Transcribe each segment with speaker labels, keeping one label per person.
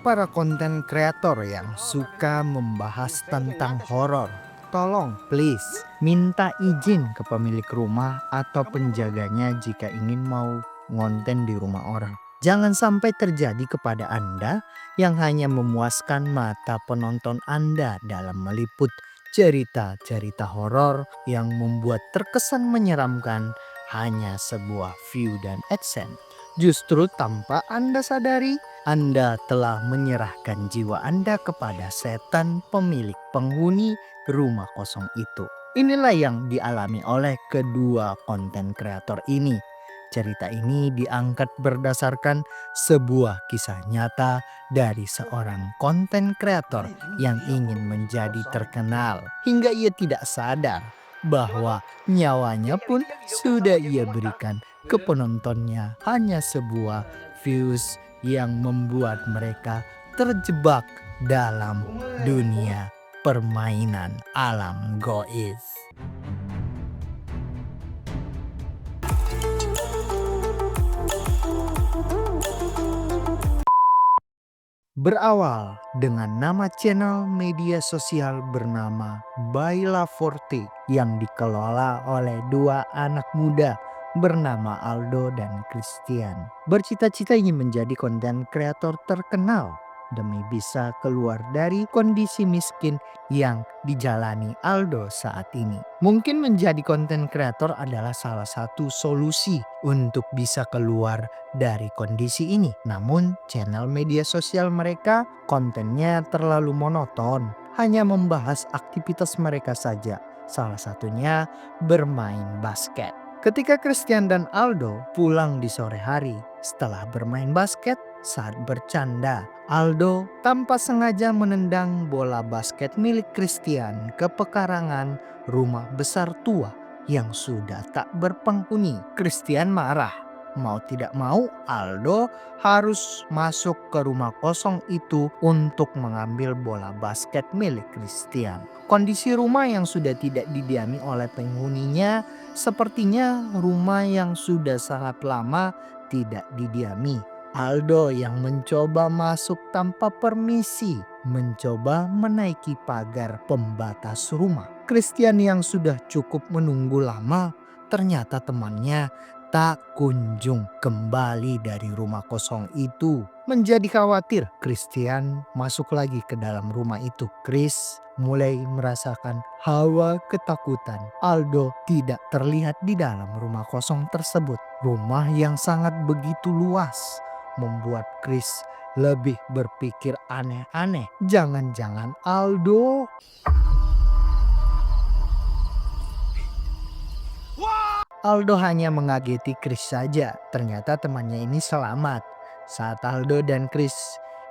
Speaker 1: para konten kreator yang suka membahas tentang horor, tolong please minta izin ke pemilik rumah atau penjaganya jika ingin mau ngonten di rumah orang. Jangan sampai terjadi kepada Anda yang hanya memuaskan mata penonton Anda dalam meliput cerita-cerita horor yang membuat terkesan menyeramkan hanya sebuah view dan AdSense. Justru tanpa Anda sadari, Anda telah menyerahkan jiwa Anda kepada setan pemilik penghuni rumah kosong itu. Inilah yang dialami oleh kedua konten kreator ini. Cerita ini diangkat berdasarkan sebuah kisah nyata dari seorang konten kreator yang ingin menjadi terkenal hingga ia tidak sadar bahwa nyawanya pun sudah ia berikan ke penontonnya hanya sebuah views yang membuat mereka terjebak dalam dunia permainan alam goib. Berawal dengan nama channel media sosial bernama Baila Forte yang dikelola oleh dua anak muda bernama Aldo dan Christian. Bercita-cita ingin menjadi konten kreator terkenal demi bisa keluar dari kondisi miskin yang dijalani Aldo saat ini. Mungkin menjadi konten kreator adalah salah satu solusi untuk bisa keluar dari kondisi ini. Namun channel media sosial mereka kontennya terlalu monoton, hanya membahas aktivitas mereka saja. Salah satunya bermain basket. Ketika Christian dan Aldo pulang di sore hari setelah bermain basket, saat bercanda, Aldo tanpa sengaja menendang bola basket milik Christian ke pekarangan rumah besar tua yang sudah tak berpenghuni. Christian marah. Mau tidak mau, Aldo harus masuk ke rumah kosong itu untuk mengambil bola basket milik Christian. Kondisi rumah yang sudah tidak didiami oleh penghuninya sepertinya rumah yang sudah sangat lama tidak didiami. Aldo yang mencoba masuk tanpa permisi, mencoba menaiki pagar pembatas rumah. Christian yang sudah cukup menunggu lama, ternyata temannya tak kunjung kembali dari rumah kosong itu. Menjadi khawatir, Christian masuk lagi ke dalam rumah itu. Chris mulai merasakan hawa ketakutan. Aldo tidak terlihat di dalam rumah kosong tersebut. Rumah yang sangat begitu luas membuat Chris lebih berpikir aneh-aneh. Jangan-jangan Aldo hanya mengageti Chris saja. Ternyata temannya ini selamat. Saat Aldo dan Chris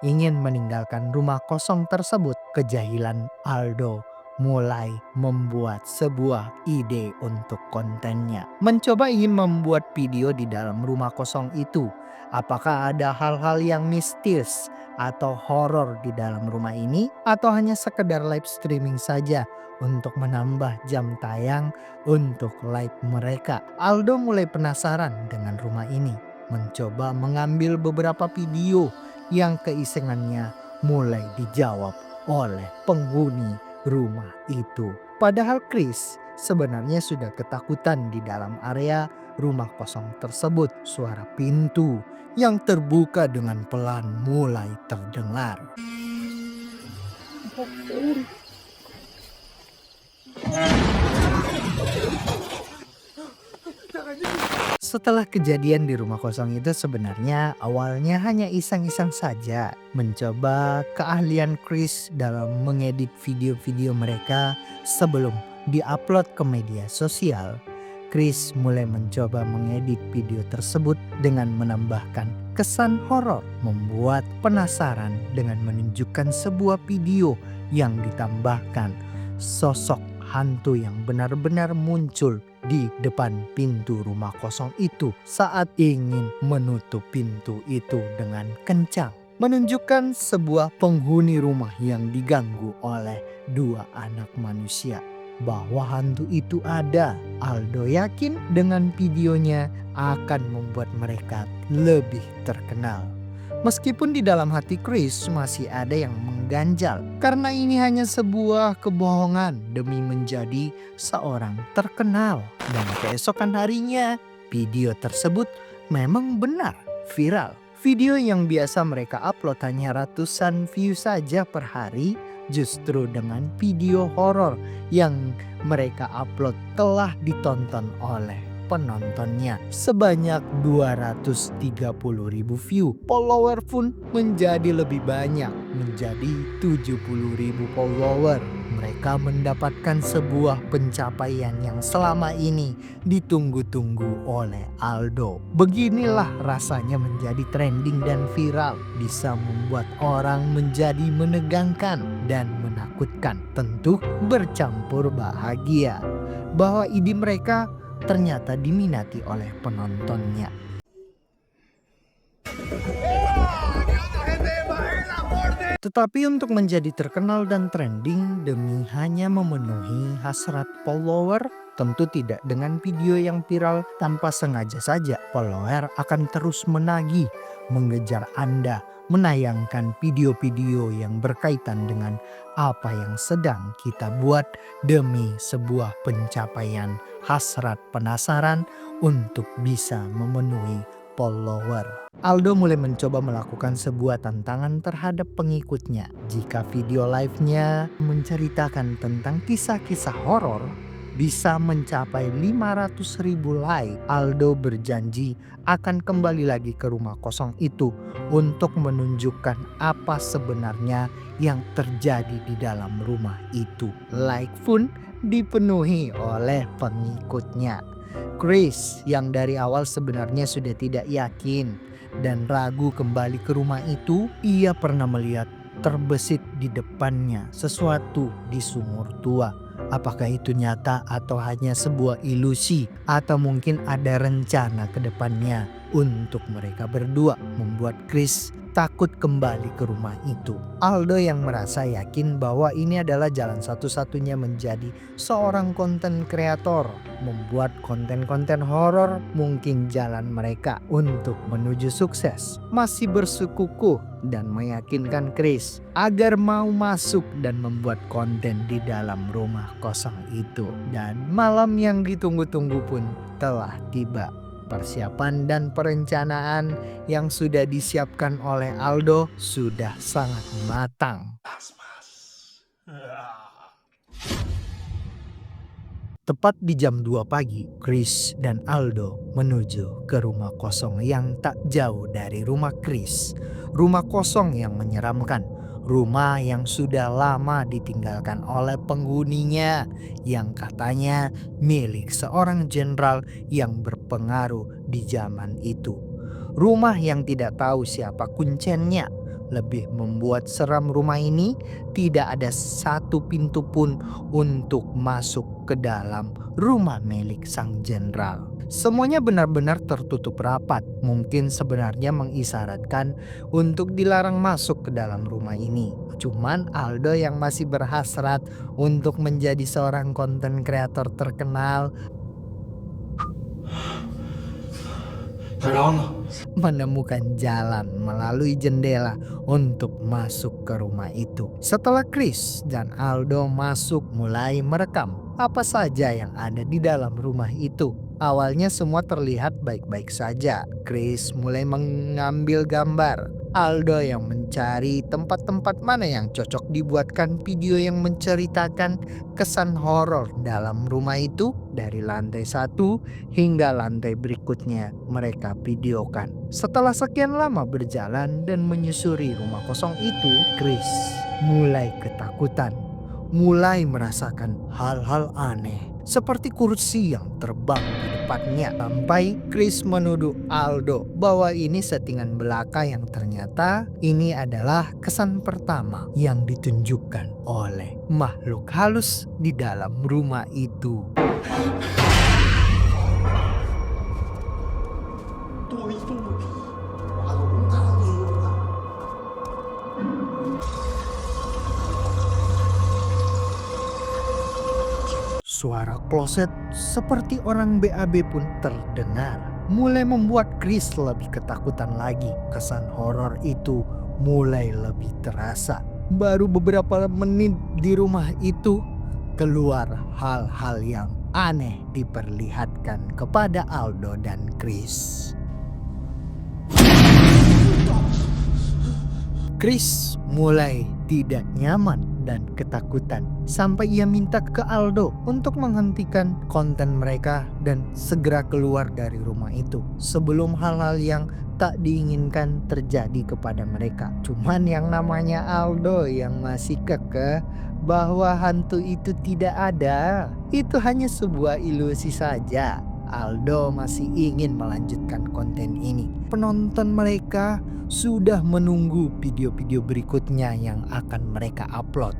Speaker 1: ingin meninggalkan rumah kosong tersebut, kejahilan Aldo mulai membuat sebuah ide untuk kontennya. Mencoba ingin membuat video di dalam rumah kosong itu. Apakah ada hal-hal yang mistis atau horor di dalam rumah ini? Atau hanya sekedar live streaming saja untuk menambah jam tayang untuk live mereka? Aldo mulai penasaran dengan rumah ini, mencoba mengambil beberapa video yang keisengannya mulai dijawab oleh penghuni rumah itu. Padahal Chris sebenarnya sudah ketakutan di dalam area rumah kosong tersebut. Suara pintu yang terbuka dengan pelan mulai terdengar. Setelah kejadian di rumah kosong itu sebenarnya awalnya hanya iseng-iseng saja, mencoba keahlian Chris dalam mengedit video-video mereka sebelum diupload ke media sosial. Chris mulai mencoba mengedit video tersebut dengan menambahkan kesan horor, membuat penasaran dengan menunjukkan sebuah video yang ditambahkan sosok hantu yang benar-benar muncul di depan pintu rumah kosong itu saat ingin menutup pintu itu dengan kencang. Menunjukkan sebuah penghuni rumah yang diganggu oleh dua anak manusia. Bahwa hantu itu ada, Aldo yakin dengan videonya akan membuat mereka lebih terkenal. Meskipun di dalam hati Chris masih ada yang mengganjal karena ini hanya sebuah kebohongan demi menjadi seorang terkenal. Dan keesokan harinya video tersebut memang benar viral. Video yang biasa mereka upload hanya ratusan view saja per hari, justru dengan video horor yang mereka upload telah ditonton oleh penontonnya sebanyak 230.000 view. Follower pun menjadi lebih banyak, menjadi 70.000 follower. Mereka mendapatkan sebuah pencapaian yang selama ini ditunggu-tunggu oleh Aldo. Beginilah rasanya menjadi trending dan viral, bisa membuat orang menjadi menegangkan dan menakutkan. Tentu bercampur bahagia bahwa ide mereka ternyata diminati oleh penontonnya. Tetapi untuk menjadi terkenal dan trending demi hanya memenuhi hasrat follower, tentu tidak dengan video yang viral. Tanpa sengaja saja follower akan terus menagih, mengejar Anda, menayangkan video-video yang berkaitan dengan apa yang sedang kita buat demi sebuah pencapaian hasrat penasaran untuk bisa memenuhi follower. Aldo mulai mencoba melakukan sebuah tantangan terhadap pengikutnya. Jika video live-nya menceritakan tentang kisah-kisah horor bisa mencapai 500.000 like, Aldo berjanji akan kembali lagi ke rumah kosong itu untuk menunjukkan apa sebenarnya yang terjadi di dalam rumah itu. Like pun dipenuhi oleh pengikutnya. Chris yang dari awal sebenarnya sudah tidak yakin dan ragu kembali ke rumah itu, ia pernah melihat terbesit di depannya sesuatu di sumur tua. Apakah itu nyata atau hanya sebuah ilusi, atau mungkin ada rencana ke depannya untuk mereka berdua, membuat Chris takut kembali ke rumah itu. Aldo yang merasa yakin bahwa ini adalah jalan satu-satunya menjadi seorang konten kreator, membuat konten-konten horor mungkin jalan mereka untuk menuju sukses. Masih bersikukuh dan meyakinkan Chris agar mau masuk dan membuat konten di dalam rumah kosong itu. Dan malam yang ditunggu-tunggu pun telah tiba. Persiapan dan perencanaan yang sudah disiapkan oleh Aldo sudah sangat matang. Tepat di jam 2 pagi, Chris dan Aldo menuju ke rumah kosong yang tak jauh dari rumah Chris. Rumah kosong yang menyeramkan, rumah yang sudah lama ditinggalkan oleh penghuninya yang katanya milik seorang jenderal yang berpengaruh di zaman itu. Rumah yang tidak tahu siapa kuncennya. Lebih membuat seram rumah ini, tidak ada satu pintu pun untuk masuk ke dalam rumah milik sang jenderal. Semuanya benar-benar tertutup rapat, mungkin sebenarnya mengisyaratkan untuk dilarang masuk ke dalam rumah ini. Cuman Aldo yang masih berhasrat untuk menjadi seorang konten kreator terkenal menemukan jalan melalui jendela untuk masuk ke rumah itu. Setelah Chris dan Aldo masuk, mulai merekam apa saja yang ada di dalam rumah itu. Awalnya semua terlihat baik-baik saja. Chris mulai mengambil gambar. Aldo yang mencari tempat-tempat mana yang cocok dibuatkan video yang menceritakan kesan horor dalam rumah itu. Dari lantai 1 hingga lantai berikutnya mereka videokan. Setelah sekian lama berjalan dan menyusuri rumah kosong itu, Chris mulai ketakutan, mulai merasakan hal-hal aneh seperti kursi yang terbang di depannya. Sampai Chris menuduh Aldo bahwa ini settingan belaka yang ternyata ini adalah kesan pertama yang ditunjukkan oleh makhluk halus di dalam rumah itu. Suara kloset seperti orang BAB pun terdengar. mulai membuat Chris lebih ketakutan lagi. Kesan horor itu mulai lebih terasa. Baru beberapa menit di rumah itu, keluar hal-hal yang aneh diperlihatkan kepada Aldo dan Chris. Chris mulai tidak nyaman dan ketakutan sampai ia minta ke Aldo untuk menghentikan konten mereka dan segera keluar dari rumah itu sebelum hal-hal yang tak diinginkan terjadi kepada mereka. Cuman yang namanya Aldo yang masih kekeh bahwa hantu itu tidak ada. Itu hanya sebuah ilusi saja. Aldo masih ingin melanjutkan konten ini. Penonton mereka sudah menunggu video-video berikutnya yang akan mereka upload.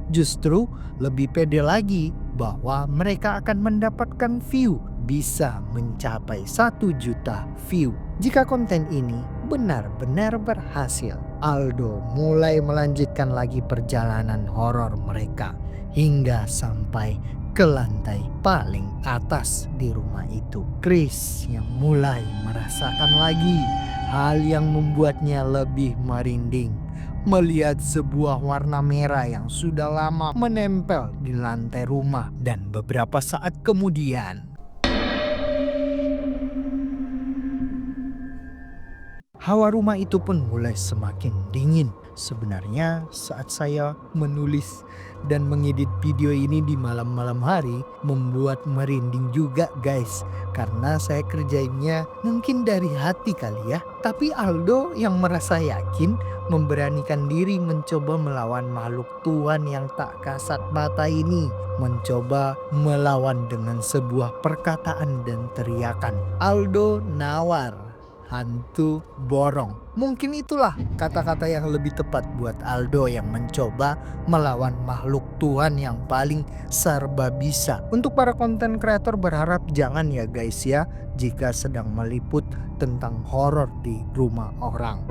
Speaker 1: Justru lebih pede lagi bahwa mereka akan mendapatkan view bisa mencapai 1 juta view. Jika konten ini benar-benar berhasil, Aldo mulai melanjutkan lagi perjalanan horor mereka hingga sampai ke lantai paling atas di rumah itu. Chris yang mulai merasakan lagi hal yang membuatnya lebih merinding melihat sebuah warna merah yang sudah lama menempel di lantai rumah, dan beberapa saat kemudian hawa rumah itu pun mulai semakin dingin. Sebenarnya saat saya menulis dan mengedit video ini di malam-malam hari membuat merinding juga guys. Karena saya kerjainnya mungkin dari hati kali ya. Tapi Aldo yang merasa yakin memberanikan diri mencoba melawan makhluk Tuhan yang tak kasat mata ini. Mencoba melawan dengan sebuah perkataan dan teriakan. Aldo nawar hantu borong. Mungkin itulah kata-kata yang lebih tepat buat Aldo yang mencoba melawan makhluk Tuhan yang paling serba bisa. Untuk para konten kreator berharap jangan ya guys ya, jika sedang meliput tentang horor di rumah orang.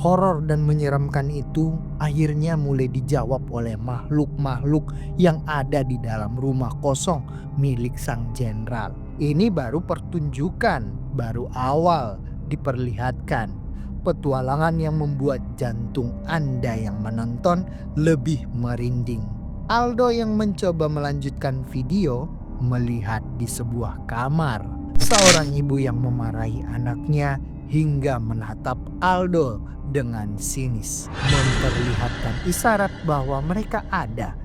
Speaker 1: Horor dan menyeramkan itu akhirnya mulai dijawab oleh makhluk-makhluk yang ada di dalam rumah kosong milik sang jenderal. Ini baru pertunjukan, baru awal diperlihatkan. Petualangan yang membuat jantung Anda yang menonton lebih merinding. Aldo yang mencoba melanjutkan video melihat di sebuah kamar seorang ibu yang memarahi anaknya hingga menatap Aldo dengan sinis, memperlihatkan isyarat bahwa mereka ada.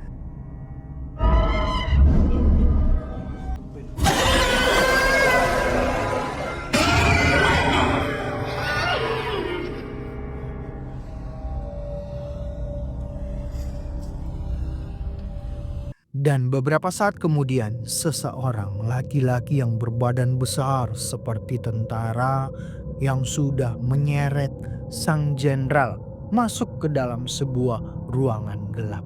Speaker 1: Dan beberapa saat kemudian, seseorang laki-laki yang berbadan besar seperti tentara yang sudah menyeret sang jenderal masuk ke dalam sebuah ruangan gelap.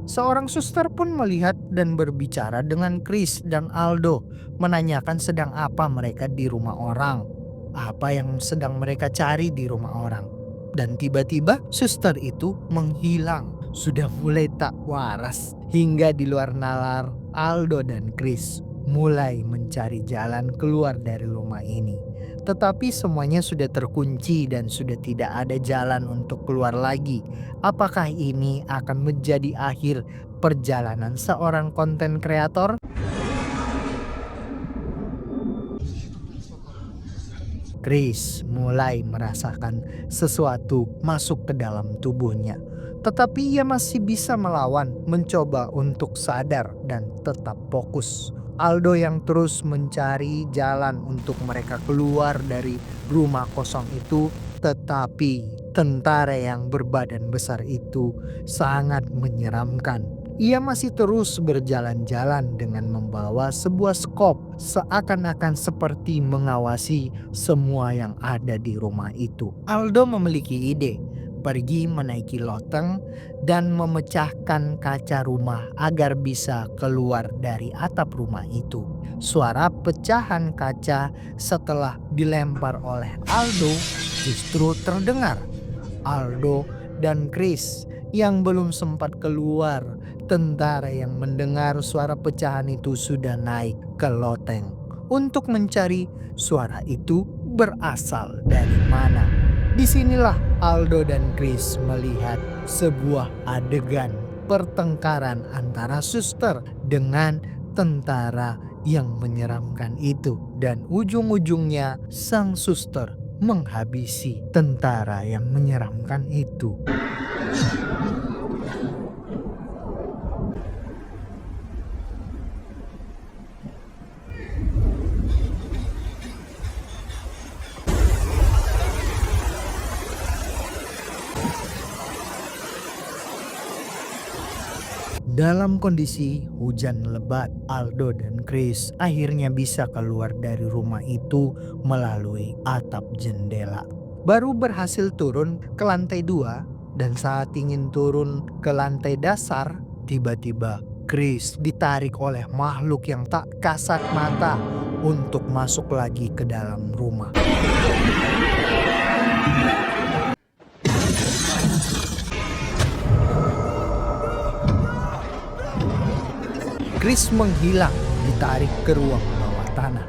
Speaker 1: Seorang suster pun melihat dan berbicara dengan Chris dan Aldo, menanyakan sedang apa mereka di rumah orang, apa yang sedang mereka cari di rumah orang. Dan tiba-tiba suster itu menghilang, sudah mulai tak waras. Hingga di luar nalar, Aldo dan Chris mulai mencari jalan keluar dari rumah ini. Tetapi semuanya sudah terkunci dan sudah tidak ada jalan untuk keluar lagi. Apakah ini akan menjadi akhir perjalanan seorang konten kreator? Chris mulai merasakan sesuatu masuk ke dalam tubuhnya. Tetapi ia masih bisa melawan, mencoba untuk sadar dan tetap fokus. Aldo yang terus mencari jalan untuk mereka keluar dari rumah kosong itu, tetapi tentara yang berbadan besar itu sangat menyeramkan. Ia masih terus berjalan-jalan dengan membawa sebuah skop, seakan-akan seperti mengawasi semua yang ada di rumah itu. Aldo memiliki ide, pergi menaiki loteng dan memecahkan kaca rumah agar bisa keluar dari atap rumah itu. Suara pecahan kaca setelah dilempar oleh Aldo justru terdengar. Aldo dan Chris yang belum sempat keluar, tentara yang mendengar suara pecahan itu sudah naik ke loteng untuk mencari suara itu berasal dari mana. Disinilah Aldo dan Chris melihat sebuah adegan pertengkaran antara suster dengan tentara yang menyeramkan itu, dan ujung-ujungnya sang suster menghabisi tentara yang menyeramkan itu. Dalam kondisi hujan lebat, Aldo dan Chris akhirnya bisa keluar dari rumah itu melalui atap jendela. Baru berhasil turun ke lantai 2 dan saat ingin turun ke lantai dasar, tiba-tiba Chris ditarik oleh makhluk yang tak kasat mata untuk masuk lagi ke dalam rumah. Chris menghilang, ditarik ke ruang bawah tanah.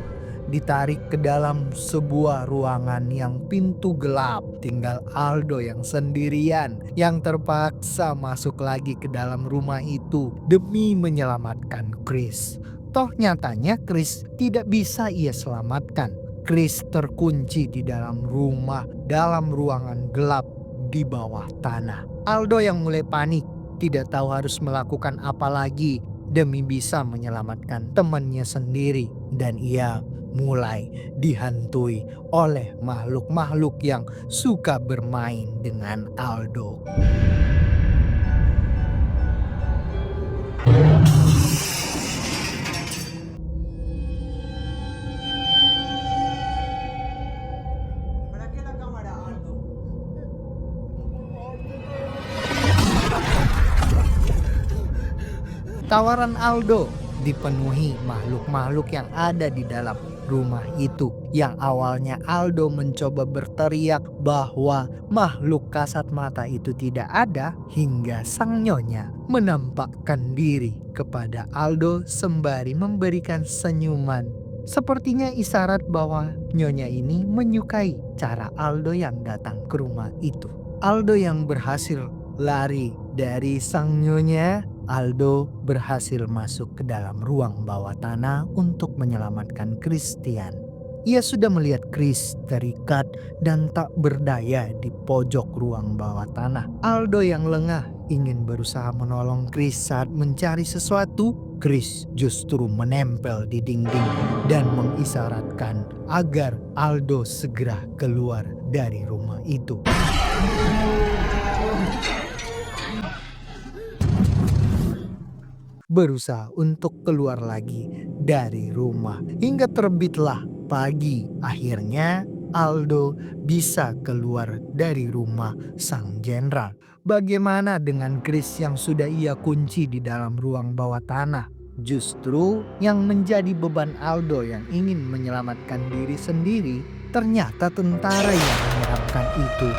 Speaker 1: Ditarik ke dalam sebuah ruangan yang pintu gelap. Tinggal Aldo yang sendirian yang terpaksa masuk lagi ke dalam rumah itu demi menyelamatkan Chris. Toh nyatanya Chris tidak bisa ia selamatkan. Chris terkunci di dalam rumah, dalam ruangan gelap di bawah tanah. Aldo yang mulai panik, tidak tahu harus melakukan apa lagi demi bisa menyelamatkan temannya sendiri, dan ia mulai dihantui oleh makhluk-makhluk yang suka bermain dengan Aldo. Tawaran Aldo dipenuhi makhluk-makhluk yang ada di dalam rumah itu. Yang awalnya Aldo mencoba berteriak bahwa makhluk kasat mata itu tidak ada, hingga sang nyonya menampakkan diri kepada Aldo sembari memberikan senyuman. Sepertinya isyarat bahwa nyonya ini menyukai cara Aldo yang datang ke rumah itu. Aldo yang berhasil lari dari sang nyonya, Aldo berhasil masuk ke dalam ruang bawah tanah untuk menyelamatkan Christian. Ia sudah melihat Chris terikat dan tak berdaya di pojok ruang bawah tanah. Aldo yang lengah ingin berusaha menolong Chris saat mencari sesuatu. Chris justru menempel di dinding dan mengisyaratkan agar Aldo segera keluar dari rumah itu. Berusaha untuk keluar lagi dari rumah. Hingga terbitlah pagi. Akhirnya Aldo bisa keluar dari rumah sang jenderal. Bagaimana dengan Chris yang sudah ia kunci di dalam ruang bawah tanah? Justru yang menjadi beban Aldo yang ingin menyelamatkan diri sendiri, ternyata tentara yang menyeramkan itu.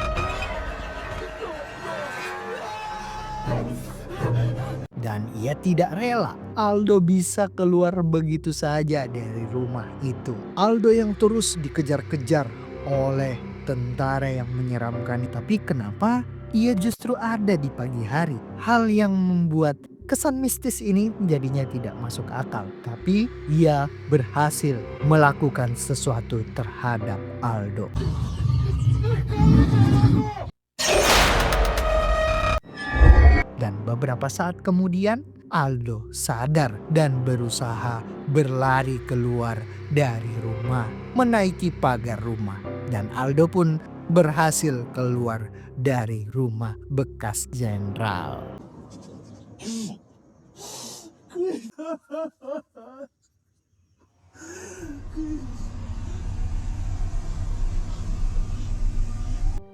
Speaker 1: Dan ia tidak rela Aldo bisa keluar begitu saja dari rumah itu. Aldo yang terus dikejar-kejar oleh tentara yang menyeramkan. Tapi kenapa ia justru ada di pagi hari? Hal yang membuat kesan mistis ini jadinya tidak masuk akal. Tapi ia berhasil melakukan sesuatu terhadap Aldo. Dan beberapa saat kemudian Aldo sadar dan berusaha berlari keluar dari rumah, menaiki pagar rumah. Dan Aldo pun berhasil keluar dari rumah bekas jenderal.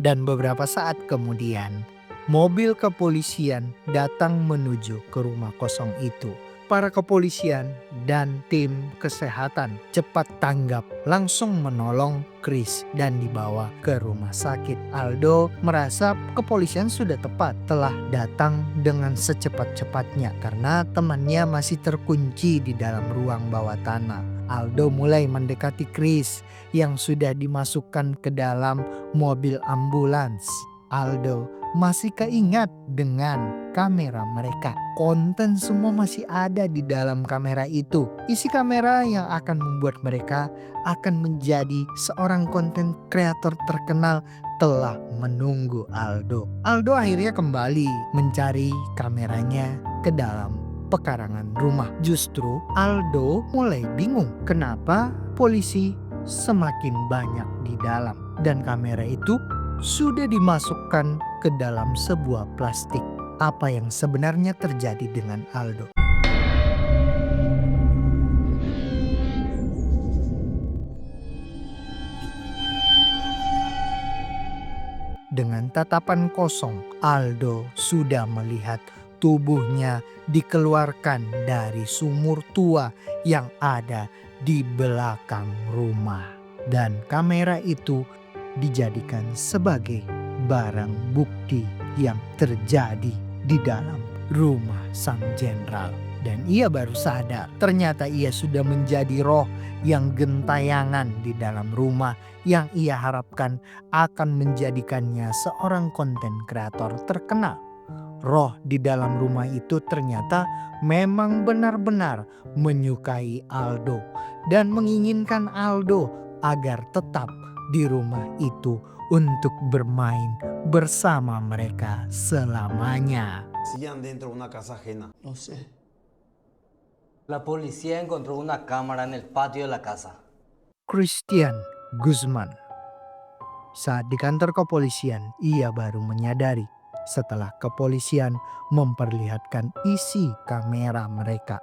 Speaker 1: Dan beberapa saat kemudian mobil kepolisian datang menuju ke rumah kosong itu. Para kepolisian dan tim kesehatan cepat tanggap, langsung menolong Chris dan dibawa ke rumah sakit. Aldo merasa kepolisian sudah tepat, telah datang dengan secepat-cepatnya karena temannya masih terkunci di dalam ruang bawah tanah. Aldo mulai mendekati Chris yang sudah dimasukkan ke dalam mobil ambulans. Aldo masih keingat dengan kamera mereka. Konten semua masih ada di dalam kamera itu. Isi kamera yang akan membuat mereka akan menjadi seorang konten kreator terkenal telah menunggu Aldo. Aldo akhirnya kembali mencari kameranya ke dalam pekarangan rumah. Justru Aldo mulai bingung kenapa polisi semakin banyak di dalam dan kamera itu sudah dimasukkan ke dalam sebuah plastik. Apa yang sebenarnya terjadi dengan Aldo? Dengan tatapan kosong, Aldo sudah melihat tubuhnya dikeluarkan dari sumur tua yang ada di belakang rumah. Dan kamera itu dijadikan sebagai barang bukti yang terjadi di dalam rumah sang jenderal. Dan ia baru sadar ternyata ia sudah menjadi roh yang gentayangan di dalam rumah yang ia harapkan akan menjadikannya seorang konten kreator terkenal. Roh di dalam rumah itu ternyata memang benar-benar menyukai Aldo dan menginginkan Aldo agar tetap di rumah itu untuk bermain bersama mereka selamanya.
Speaker 2: Hacían dentro de una casa ajena.
Speaker 3: No sé.
Speaker 4: La policía encontró una cámara en el patio de la casa.
Speaker 1: Christian Guzman. Saat di kantor kepolisian, ia baru menyadari setelah kepolisian memperlihatkan isi kamera mereka.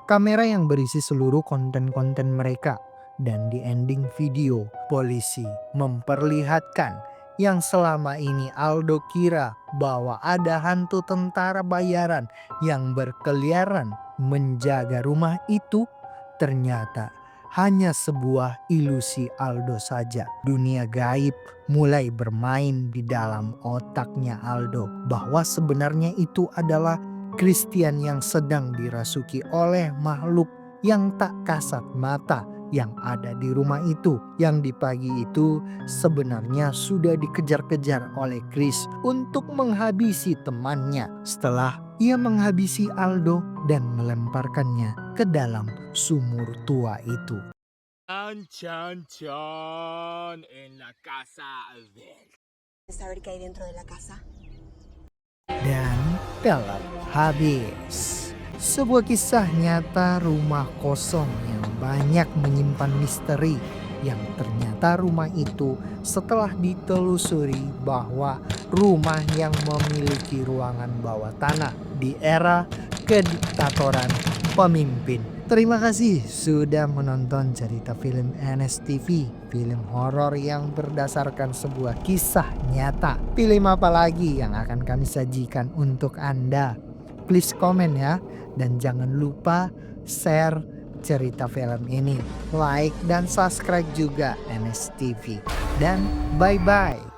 Speaker 1: Kamera yang berisi seluruh konten-konten mereka. Dan di ending video, polisi memperlihatkan yang selama ini Aldo kira bahwa ada hantu tentara bayaran yang berkeliaran menjaga rumah itu ternyata hanya sebuah ilusi Aldo saja. Dunia gaib mulai bermain di dalam otaknya Aldo bahwa sebenarnya itu adalah Christian yang sedang dirasuki oleh makhluk yang tak kasat mata yang ada di rumah itu, yang di pagi itu sebenarnya sudah dikejar-kejar oleh Chris untuk menghabisi temannya setelah ia menghabisi Aldo dan melemparkannya ke dalam sumur tua itu.
Speaker 5: Chan chan en la casa del.
Speaker 6: Saber qué hay dentro de la casa.
Speaker 1: Dan film habis. Sebuah kisah nyata rumah kosong yang banyak menyimpan misteri yang ternyata rumah itu setelah ditelusuri bahwa rumah yang memiliki ruangan bawah tanah di era kediktatoran pemimpin. Terima kasih sudah menonton cerita film NSTV, film horor yang berdasarkan sebuah kisah nyata. Film apa lagi yang akan kami sajikan untuk Anda? Please komen ya, dan jangan lupa share cerita film ini, like dan subscribe juga NSTV. Dan bye-bye.